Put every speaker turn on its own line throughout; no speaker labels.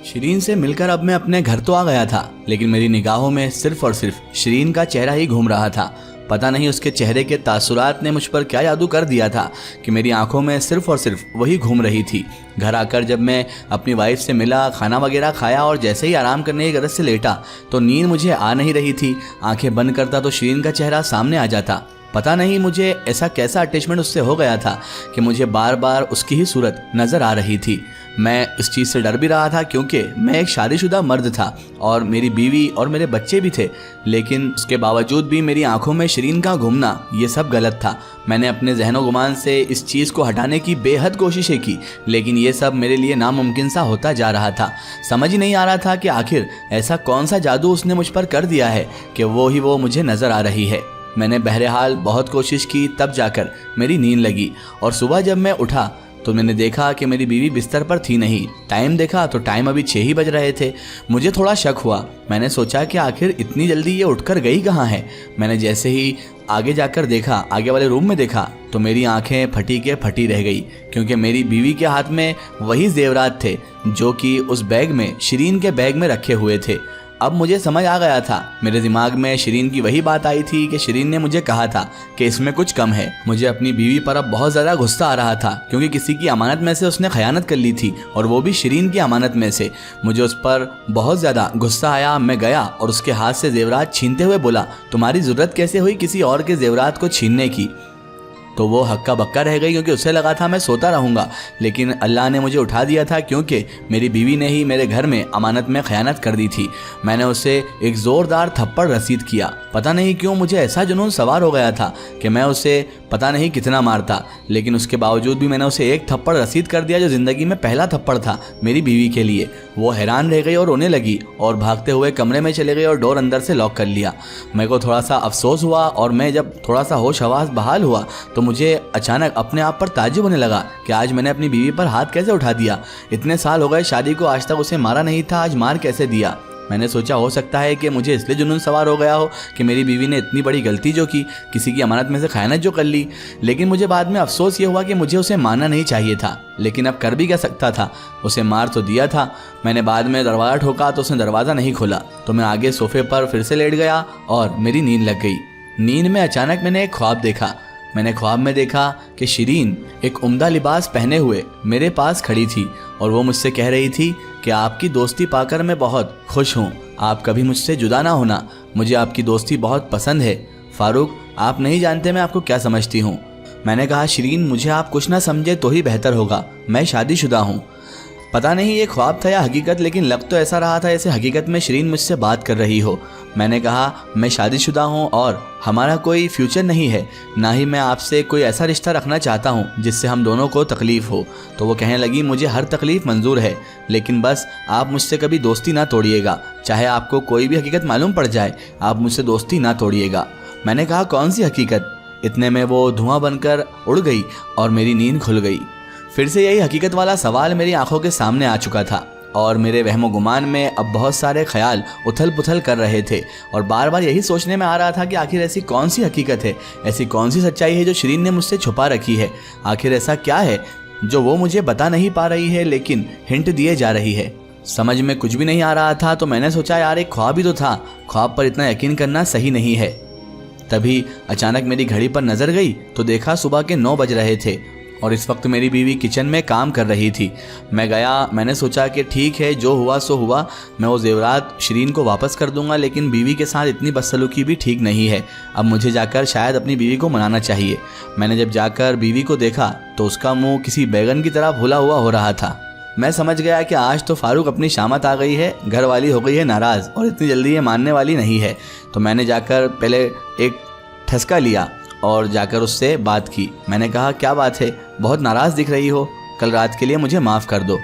शिरीन से मिलकर अब मैं अपने घर तो आ गया था, लेकिन मेरी निगाहों में सिर्फ और सिर्फ शिरीन का चेहरा ही घूम रहा था। पता नहीं उसके चेहरे के तासुरात ने मुझ पर क्या जादू कर दिया था कि मेरी आंखों में सिर्फ और सिर्फ वही घूम रही थी। घर आकर जब मैं अपनी वाइफ से मिला, खाना वगैरह खाया और जैसे ही आराम करने की गरज से लेटा तो नींद मुझे आ नहीं रही थी। आंखें बंद करता तो शिरीन का चेहरा सामने आ जाता। पता नहीं मुझे ऐसा कैसा अटैचमेंट उससे हो गया था कि मुझे बार बार उसकी ही सूरत नज़र आ रही थी। मैं इस चीज़ से डर भी रहा था क्योंकि मैं एक शादीशुदा मर्द था और मेरी बीवी और मेरे बच्चे भी थे, लेकिन उसके बावजूद भी मेरी आंखों में शिरीन का घूमना ये सब गलत था। मैंने अपने जहनो गुमान से इस चीज़ को हटाने की बेहद कोशिशें की, लेकिन ये सब मेरे लिए नामुमकिन सा होता जा रहा था। समझ ही नहीं आ रहा था कि आखिर ऐसा कौन सा जादू उसने मुझ पर कर दिया है कि वो मुझे नज़र आ रही है। मैंने बहरहाल बहुत कोशिश की, तब जाकर मेरी नींद लगी और सुबह जब मैं उठा तो मैंने देखा कि मेरी बीवी बिस्तर पर थी नहीं। टाइम देखा तो टाइम अभी 6 ही बज रहे थे। मुझे थोड़ा शक हुआ। मैंने सोचा कि आखिर इतनी जल्दी ये उठकर गई कहाँ है। मैंने जैसे ही आगे जाकर देखा, आगे वाले रूम में देखा, तो मेरी आंखें फटी के फटी रह गई क्योंकि मेरी बीवी के हाथ में वही जेवरात थे जो कि उस बैग में, शिरीन के बैग में रखे हुए थे। अब मुझे समझ आ गया था। मेरे दिमाग में शिरीन की वही बात आई थी कि शिरीन ने मुझे कहा था कि इसमें कुछ कम है। मुझे अपनी बीवी पर अब बहुत ज़्यादा गुस्सा आ रहा था क्योंकि किसी की अमानत में से उसने खयानत कर ली थी और वो भी शिरीन की अमानत में से। मुझे उस पर बहुत ज़्यादा गुस्सा आया। मैं गया और उसके हाथ से जेवरात छीनते हुए बोला, तुम्हारी ज़रूरत कैसे हुई किसी और के जेवरात को छीनने की? तो वो हक्का बक्का रह गई क्योंकि उसे लगा था मैं सोता रहूँगा, लेकिन अल्लाह ने मुझे उठा दिया था क्योंकि मेरी बीवी ने ही मेरे घर में अमानत में खयानत कर दी थी। मैंने उसे एक ज़ोरदार थप्पड़ रसीद किया। पता नहीं क्यों मुझे ऐसा जुनून सवार हो गया था कि मैं उसे पता नहीं कितना मारता, लेकिन उसके बावजूद भी मैंने उसे एक थप्पड़ रसीद कर दिया जो ज़िंदगी में पहला थप्पड़ था मेरी बीवी के लिए। वो हैरान रह गई और रोने लगी और भागते हुए कमरे में चले गई और डोर अंदर से लॉक कर लिया। मेरे को थोड़ा सा अफसोस हुआ और मैं जब थोड़ा सा होश हवास बहाल हुआ तो मुझे अचानक अपने आप पर ताज्जुब होने लगा कि आज मैंने अपनी बीवी पर हाथ कैसे उठा दिया। इतने साल हो गए शादी को, आज तक उसे मारा नहीं था, आज मार कैसे दिया। मैंने सोचा हो सकता है कि मुझे इसलिए जुनून सवार हो गया हो कि मेरी बीवी ने इतनी बड़ी गलती जो की, किसी की अमानत में से खयानत जो कर ली। लेकिन मुझे बाद में अफसोस ये हुआ कि मुझे उसे मारना नहीं चाहिए था, लेकिन अब कर भी क्या सकता था, उसे मार तो दिया था। मैंने बाद में दरवाज़ा ठोका तो उसने दरवाज़ा नहीं खोला, तो मैं आगे सोफे पर फिर से लेट गया और मेरी नींद लग गई। नींद में अचानक मैंने एक ख्वाब देखा। मैंने ख्वाब में देखा कि शिरीन एक उम्दा लिबास पहने हुए मेरे पास खड़ी थी और वो मुझसे कह रही थी कि आपकी दोस्ती पाकर मैं बहुत खुश हूँ, आप कभी मुझसे जुदा ना होना, मुझे आपकी दोस्ती बहुत पसंद है। फारूक, आप नहीं जानते मैं आपको क्या समझती हूँ। मैंने कहा, शिरीन मुझे आप कुछ ना समझे तो ही बेहतर होगा, मैं शादीशुदा हूँ। पता नहीं ये ख्वाब था या हकीकत, लेकिन लग तो ऐसा रहा था जैसे हकीकत में शिरीन मुझसे बात कर रही हो। मैंने कहा, मैं शादीशुदा हूँ और हमारा कोई फ्यूचर नहीं है, ना ही मैं आपसे कोई ऐसा रिश्ता रखना चाहता हूँ जिससे हम दोनों को तकलीफ़ हो। तो वो कहने लगी, मुझे हर तकलीफ़ मंजूर है, लेकिन बस आप मुझसे कभी दोस्ती ना तोड़िएगा, चाहे आपको कोई भी हकीकत मालूम पड़ जाए, आप मुझसे दोस्ती ना तोड़िएगा। मैंने कहा, कौन सी हकीकत? इतने में वो धुआं बनकर उड़ गई और मेरी नींद खुल गई। फिर से यही हकीकत वाला सवाल मेरी आंखों के सामने आ चुका था और मेरे वहमो गुमान में अब बहुत सारे ख्याल उथल पुथल कर रहे थे और बार बार यही सोचने में आ रहा था कि आखिर ऐसी कौन सी हकीकत है, ऐसी कौन सी सच्चाई है जो शिरीन ने मुझसे छुपा रखी है। आखिर ऐसा क्या है जो वो मुझे बता नहीं पा रही है लेकिन हिंट दिए जा रही है। समझ में कुछ भी नहीं आ रहा था, तो मैंने सोचा यार एक ख्वाब ही तो था, ख्वाब पर इतना यकीन करना सही नहीं है। तभी अचानक मेरी घड़ी पर नज़र गई तो देखा सुबह के 9 बज रहे थे और इस वक्त मेरी बीवी किचन में काम कर रही थी। मैं गया, मैंने सोचा कि ठीक है, जो हुआ सो हुआ, मैं वो जेवरात शिरीन को वापस कर दूंगा, लेकिन बीवी के साथ इतनी बदसलूकी भी ठीक नहीं है। अब मुझे जाकर शायद अपनी बीवी को मनाना चाहिए। मैंने जब जाकर बीवी को देखा तो उसका मुंह किसी बैगन की तरह फुला हुआ हो रहा था। मैं समझ गया कि आज तो फारूक अपनी शामत आ गई है, घर वाली हो गई है नाराज़ और इतनी जल्दी ये मानने वाली नहीं है। तो मैंने जाकर पहले एक ठसका लिया और जाकर उससे बात की। मैंने कहा, क्या बात है, बहुत नाराज़ दिख रही हो, कल रात के लिए मुझे माफ़ कर दो।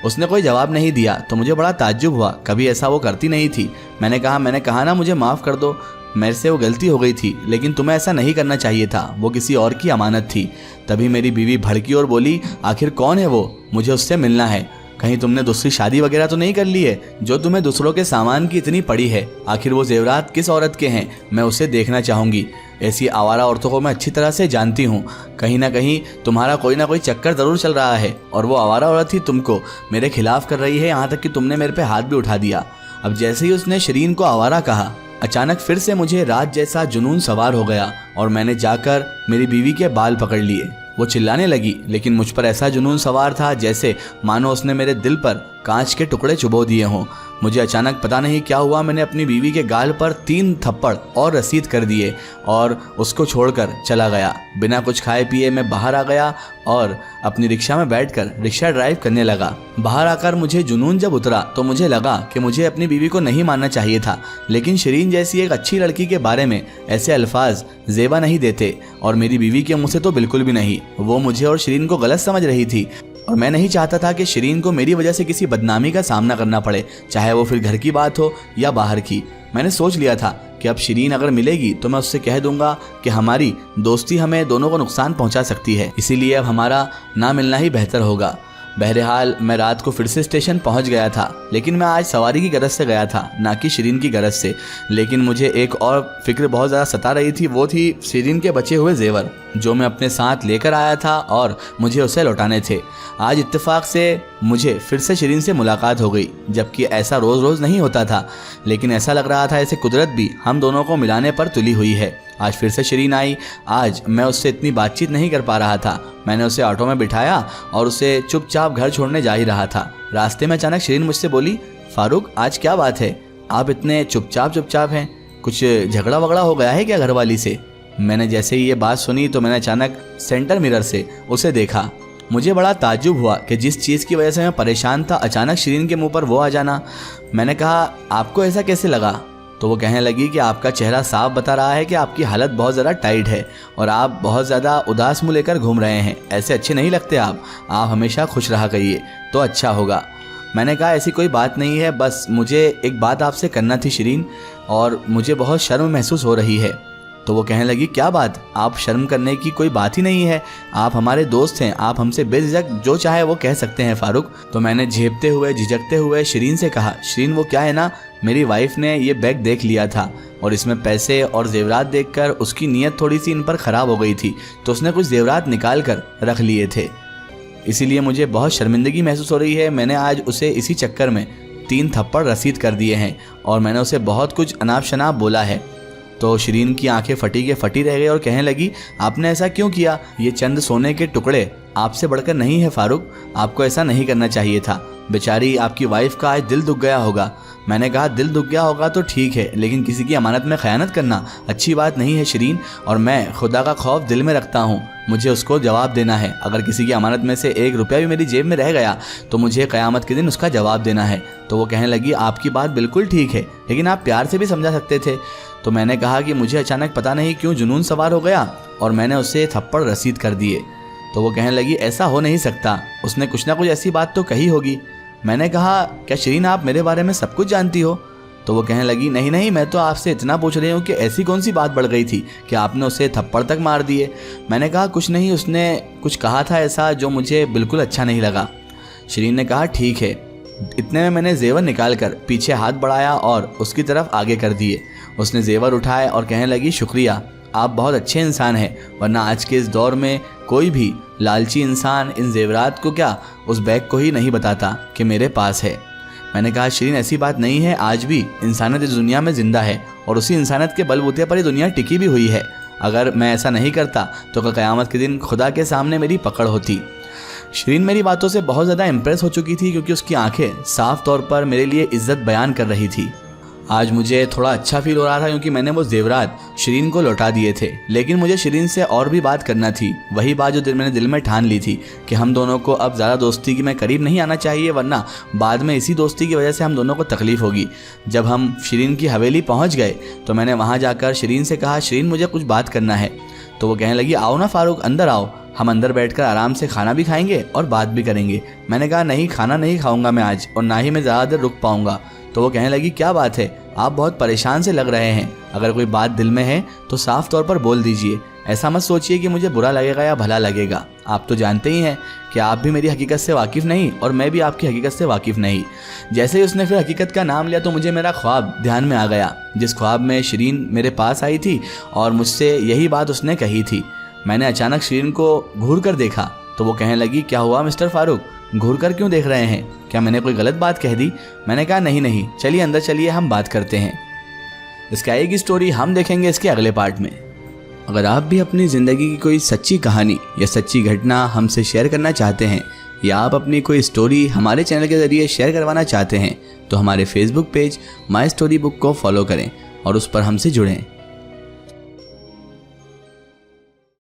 उसने कोई जवाब नहीं दिया तो मुझे बड़ा ताज्जुब हुआ, कभी ऐसा वो करती नहीं थी। मैंने कहा ना मुझे माफ़ कर दो, मेरे से वो गलती हो गई थी, लेकिन तुम्हें ऐसा नहीं करना चाहिए था, वो किसी और की अमानत थी। तभी मेरी बीवी भड़की और बोली, आखिर कौन है वो, मुझे उससे मिलना है। कहीं तुमने दूसरी शादी वगैरह तो नहीं कर ली है जो तुम्हें दूसरों के सामान की इतनी पड़ी है? आखिर वो जेवरात किस औरत के हैं? मैं उसे देखना चाहूँगी। ऐसी आवारा औरतों को मैं अच्छी तरह से जानती हूँ। कहीं ना कहीं तुम्हारा कोई ना कोई चक्कर ज़रूर चल रहा है और वो आवारा औरत ही तुमको मेरे खिलाफ कर रही है, यहाँ तक कि तुमने मेरे पे हाथ भी उठा दिया। अब जैसे ही उसने शिरीन को आवारा कहा, अचानक फिर से मुझे रात जैसा जुनून सवार हो गया और मैंने जाकर मेरी बीवी के बाल पकड़ लिए। वो चिल्लाने लगी, लेकिन मुझ पर ऐसा जुनून सवार था जैसे मानो उसने मेरे दिल पर कांच के टुकड़े चुभो दिए हों। मुझे अचानक पता नहीं क्या हुआ, मैंने अपनी बीवी के गाल पर 3 थप्पड़ और रसीद कर दिए और उसको छोड़कर चला गया। बिना कुछ खाए पिए मैं बाहर आ गया और अपनी रिक्शा में बैठकर रिक्शा ड्राइव करने लगा। बाहर आकर मुझे जुनून जब उतरा तो मुझे लगा कि मुझे अपनी बीवी को नहीं मानना चाहिए था, लेकिन शिरीन जैसी एक अच्छी लड़की के बारे में ऐसे अल्फाज ज़ेबा नहीं देते और मेरी बीवी के मुँह से तो बिल्कुल भी नहीं। वो मुझे और शिरीन को गलत समझ रही थी और मैं नहीं चाहता था कि शिरीन को मेरी वजह से किसी बदनामी का सामना करना पड़े, चाहे वो फिर घर की बात हो या बाहर की। मैंने सोच लिया था कि अब शिरीन अगर मिलेगी तो मैं उससे कह दूंगा कि हमारी दोस्ती हमें दोनों को नुकसान पहुंचा सकती है, इसीलिए अब हमारा ना मिलना ही बेहतर होगा। बहरहाल मैं रात को फिर से स्टेशन पहुंच गया था, लेकिन मैं आज सवारी की गरज से गया था, ना कि शिरीन की गरज से। लेकिन मुझे एक और फिक्र बहुत ज़्यादा सता रही थी, वो थी शिरीन के बचे हुए जेवर जो मैं अपने साथ लेकर आया था और मुझे उसे लौटाने थे। आज इत्तेफाक से मुझे फिर से शिरीन से मुलाकात हो गई, जबकि ऐसा रोज़ रोज़ नहीं होता था, लेकिन ऐसा लग रहा था ऐसे कुदरत भी हम दोनों को मिलाने पर तुली हुई है। आज फिर से शिरीन आई। आज मैं उससे इतनी बातचीत नहीं कर पा रहा था। मैंने उसे ऑटो में बिठाया और उसे चुपचाप घर छोड़ने जा ही रहा था। रास्ते में अचानक शिरीन मुझसे बोली, फारूक आज क्या बात है, आप इतने चुपचाप हैं, कुछ झगड़ा वगड़ा हो गया है क्या घरवाली से? मैंने जैसे ही ये बात सुनी तो मैंने अचानक सेंटर मिरर से उसे देखा। मुझे बड़ा ताज्जुब हुआ कि जिस चीज़ की वजह से मैं परेशान था, अचानक शिरीन के मुंह पर वो आ जाना। मैंने कहा, आपको ऐसा कैसे लगा? तो वो कहने लगी कि आपका चेहरा साफ बता रहा है कि आपकी हालत बहुत ज़्यादा टाइट है और आप बहुत ज़्यादा उदास मुँह लेकर घूम रहे हैं। ऐसे अच्छे नहीं लगते आप हमेशा खुश रहा करिए तो अच्छा होगा। मैंने कहा, ऐसी कोई बात नहीं है, बस मुझे एक बात आपसे करना थी शिरीन, और मुझे बहुत शर्म महसूस हो रही है। तो वो कहने लगी, क्या बात? आप शर्म करने की कोई बात ही नहीं है, आप हमारे दोस्त हैं, आप हमसे बेझिझक जो चाहे वो कह सकते हैं फारूक। तो मैंने झेपते हुए झिझकते हुए शिरीन से कहा, शिरीन वो क्या है ना, मेरी वाइफ ने ये बैग देख लिया था और इसमें पैसे और जेवरात देखकर उसकी नीयत थोड़ी सी इन पर ख़राब हो गई थी, तो उसने कुछ जेवरात निकाल कर रख लिए थे, इसीलिए मुझे बहुत शर्मिंदगी महसूस हो रही है। मैंने आज उसे इसी चक्कर में 3 थप्पड़ रसीद कर दिए हैं और मैंने उसे बहुत कुछ अनाप शनाप बोला है। तो शिरीन की आंखें फटी के फटी रह गई और कहने लगी, आपने ऐसा क्यों किया? ये चंद सोने के टुकड़े आपसे बढ़कर नहीं है फारूक, आपको ऐसा नहीं करना चाहिए था। बेचारी आपकी वाइफ का आज दिल दुख गया होगा। मैंने कहा, दिल दुख गया होगा तो ठीक है, लेकिन किसी की अमानत में खयानत करना अच्छी बात नहीं है शिरीन, और मैं खुदा का खौफ दिल में रखता हूँ, मुझे उसको जवाब देना है। अगर किसी की अमानत में से 1 रुपया भी मेरी जेब में रह गया तो मुझे क़यामत के दिन उसका जवाब देना है। तो वो कहने लगी, आपकी बात बिल्कुल ठीक है, लेकिन आप प्यार से भी समझा सकते थे। तो मैंने कहा कि मुझे अचानक पता नहीं क्यों जुनून सवार हो गया और मैंने उससे थप्पड़ रसीद कर दिए। तो वो कहने लगी, ऐसा हो नहीं सकता, उसने कुछ ना कुछ ऐसी बात तो कही होगी। मैंने कहा, क्या शिरीन आप मेरे बारे में सब कुछ जानती हो? तो वो कहने लगी, नहीं, मैं तो आपसे इतना पूछ रही हूँ कि ऐसी कौन सी बात बढ़ गई थी कि आपने उसे थप्पड़ तक मार दिए? मैंने कहा, कुछ नहीं, उसने कुछ कहा था ऐसा जो मुझे बिल्कुल अच्छा नहीं लगा। शिरीन ने कहा, ठीक है। इतने में मैंने जेवर निकाल कर पीछे हाथ बढ़ाया और उसकी तरफ आगे कर दिए। उसने जेवर उठाए और कहने लगी, शुक्रिया, आप बहुत अच्छे इंसान हैं, वरना आज के इस दौर में कोई भी लालची इंसान इन जेवरात को क्या उस बैग को ही नहीं बताता कि मेरे पास है। मैंने कहा, शिरीन ऐसी बात नहीं है, आज भी इंसानियत इस दुनिया में ज़िंदा है और उसी इंसानियत के बलबूते पर ये दुनिया टिकी भी हुई है। अगर मैं ऐसा नहीं करता तो कल क़यामत के दिन खुदा के सामने मेरी पकड़ होती। शिरीन मेरी बातों से बहुत ज़्यादा इम्प्रेस हो चुकी थी, क्योंकि उसकी आंखें साफ तौर पर मेरे लिए इज्जत बयान कर रही थी। आज मुझे थोड़ा अच्छा फील हो रहा था क्योंकि मैंने वो जेवरात शिरीन को लौटा दिए थे, लेकिन मुझे शिरीन से और भी बात करना थी। वही बात जो मैंने दिल में ठान ली थी कि हम दोनों को अब ज़्यादा दोस्ती की में करीब नहीं आना चाहिए, वरना बाद में इसी दोस्ती की वजह से हम दोनों को तकलीफ़ होगी। जब हम शिरीन की हवेली पहुँच गए तो मैंने वहाँ जाकर शिरीन से कहा, शिरीन मुझे कुछ बात करना है। तो वो कहने लगी, आओ ना फारूक, अंदर आओ, हम अंदर बैठकर आराम से खाना भी खाएंगे और बात भी करेंगे। मैंने कहा, नहीं, खाना नहीं खाऊंगा मैं आज, और ना ही मैं ज़्यादा देर रुक पाऊंगा। तो वो कहने लगी, क्या बात है, आप बहुत परेशान से लग रहे हैं, अगर कोई बात दिल में है तो साफ तौर पर बोल दीजिए, ऐसा मत सोचिए कि मुझे बुरा लगेगा या भला लगेगा। आप तो जानते ही हैं कि आप भी मेरी हकीकत से वाकिफ़ नहीं और मैं भी आपकी हकीकत से वाकिफ़ नहीं। जैसे ही उसने फिर हकीकत का नाम लिया तो मुझे मेरा ख्वाब ध्यान में आ गया, जिस ख्वाब में शिरीन मेरे पास आई थी और मुझसे यही बात उसने कही थी। मैंने अचानक शिरीन को घूर कर देखा तो वो कहने लगी, क्या हुआ मिस्टर फारूक, घूर कर क्यों देख रहे हैं, क्या मैंने कोई गलत बात कह दी? मैंने कहा नहीं, चलिए अंदर चलिए, हम बात करते हैं। इसके आगे की स्टोरी हम देखेंगे इसके अगले पार्ट में। अगर आप भी अपनी ज़िंदगी की कोई सच्ची कहानी या सच्ची घटना हमसे शेयर करना चाहते हैं या आप अपनी कोई स्टोरी हमारे चैनल के ज़रिए शेयर करवाना चाहते हैं तो हमारे Facebook page my story book को फॉलो करें और उस पर हमसे जुड़ें।